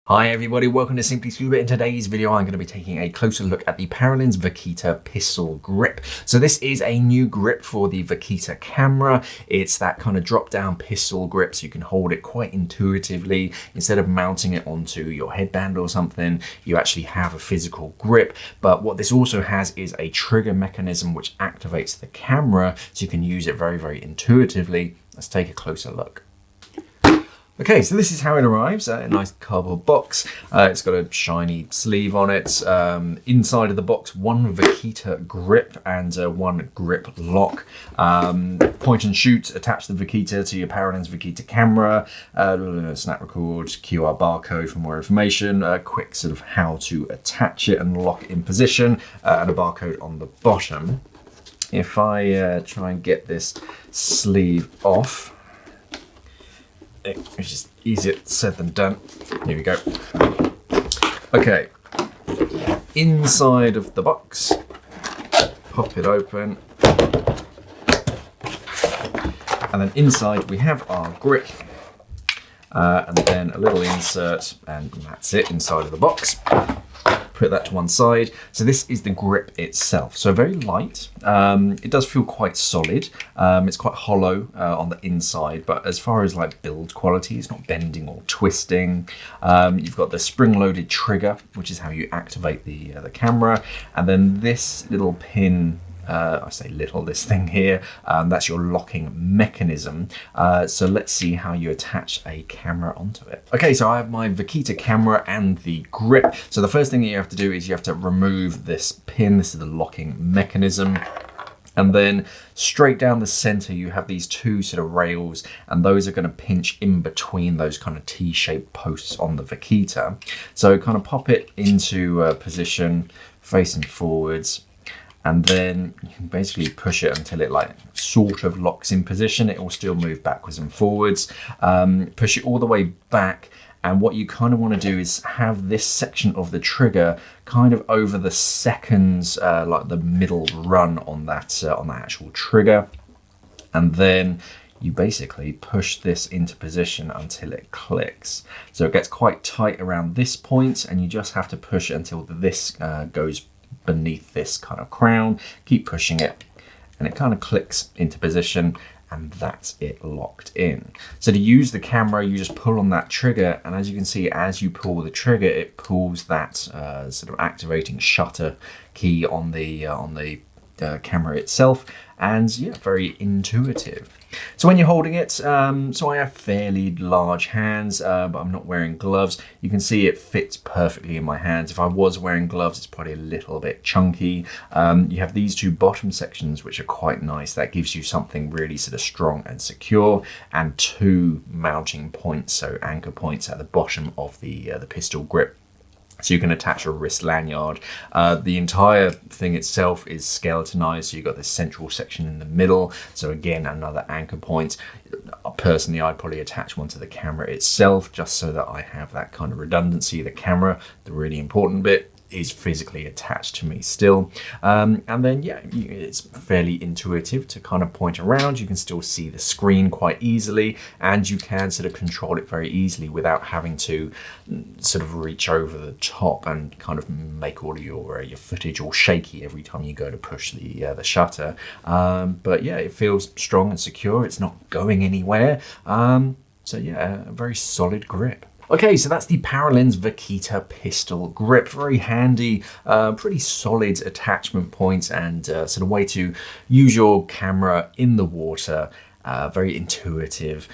Hi everybody, welcome to Simply Scuba. In today's video I'm going to be taking a closer look at the Paralenz Vaquita pistol grip. So this is a new grip for the Vaquita Camera. It's that kind of drop down pistol grip so you can hold it quite intuitively. Instead of mounting it onto your headband or something, you actually have a physical grip. But what this also has is a trigger mechanism which activates the camera so you can use it very intuitively. Let's take a closer look. Okay, so this is how it arrives, a nice cardboard box. It's got a shiny sleeve on it. Inside of the box, one Vaquita grip and one grip lock. Point and shoot, attach the Vaquita to your Paralenz Vaquita camera. Snap record, QR barcode for more information. A quick sort of how to attach it and lock it in position, and a barcode on the bottom. If I try and get this sleeve off, which is easier said than done. Here we go. Okay, inside of the box, pop it open, and then inside we have our grip, and then a little insert, and that's it inside of the box. Put that to one side. So this is the grip itself. So very light. It does feel quite solid. It's quite hollow on the inside, but as far as like build quality, it's not bending or twisting. You've got the spring-loaded trigger, which is how you activate the camera, and then this little pin. I say little, this thing here, that's your locking mechanism. So let's see how you attach a camera onto it. Okay, so I have my Vaquita camera and the grip. So the first thing that you have to do is you have to remove this pin. This is the locking mechanism. And then straight down the center, you have these two sort of rails, and those are going to pinch in between those kind of T-shaped posts on the Vaquita. So kind of pop it into position, facing forwards. And then you can basically push it until it like sort of locks in position. It will still move backwards and forwards. Push it all the way back. And what you kind of want to do is have this section of the trigger kind of over the seconds, like the middle run on that actual trigger. And then you basically push this into position until it clicks. So it gets quite tight around this point, and you just have to push it until this goes beneath this kind of crown. Keep pushing it and it kind of clicks into position, and that's it locked in. So to use the camera, you just pull on that trigger, and as you can see, as you pull the trigger, it pulls that sort of activating shutter key on the camera itself. And yeah, very intuitive. So when you're holding it, so I have fairly large hands, but I'm not wearing gloves. You can see it fits perfectly in my hands. If I was wearing gloves, it's probably a little bit chunky. You have these two bottom sections, which are quite nice. That gives you something really sort of strong and secure, and two mounting points, so anchor points at the bottom of the pistol grip. So you can attach a wrist lanyard. The entire thing itself is skeletonized, so you've got this central section in the middle. So again, another anchor point. Personally, I'd probably attach one to the camera itself, just so that I have that kind of redundancy. The camera, the really important bit, is physically attached to me still. And then yeah, it's fairly intuitive to kind of point around. You can still see the screen quite easily, and you can sort of control it very easily without having to sort of reach over the top and kind of make all of your footage all shaky every time you go to push the shutter. But yeah, it feels strong and secure. It's not going anywhere. So yeah, a very solid grip. Okay, so that's the Paralenz Vaquita pistol grip. Very handy, pretty solid attachment point, and sort of way to use your camera in the water. Very intuitive.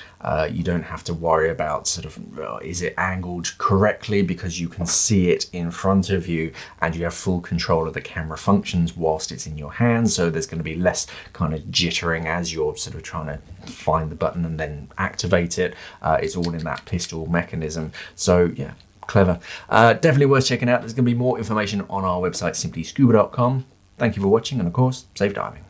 You don't have to worry about sort of, is it angled correctly, because you can see it in front of you, and you have full control of the camera functions whilst it's in your hands. So there's going to be less kind of jittering as you're sort of trying to find the button and then activate it. It's all in that pistol mechanism. So yeah, clever. Definitely worth checking out. There's going to be more information on our website, simplyscuba.com. Thank you for watching, and of course, safe diving.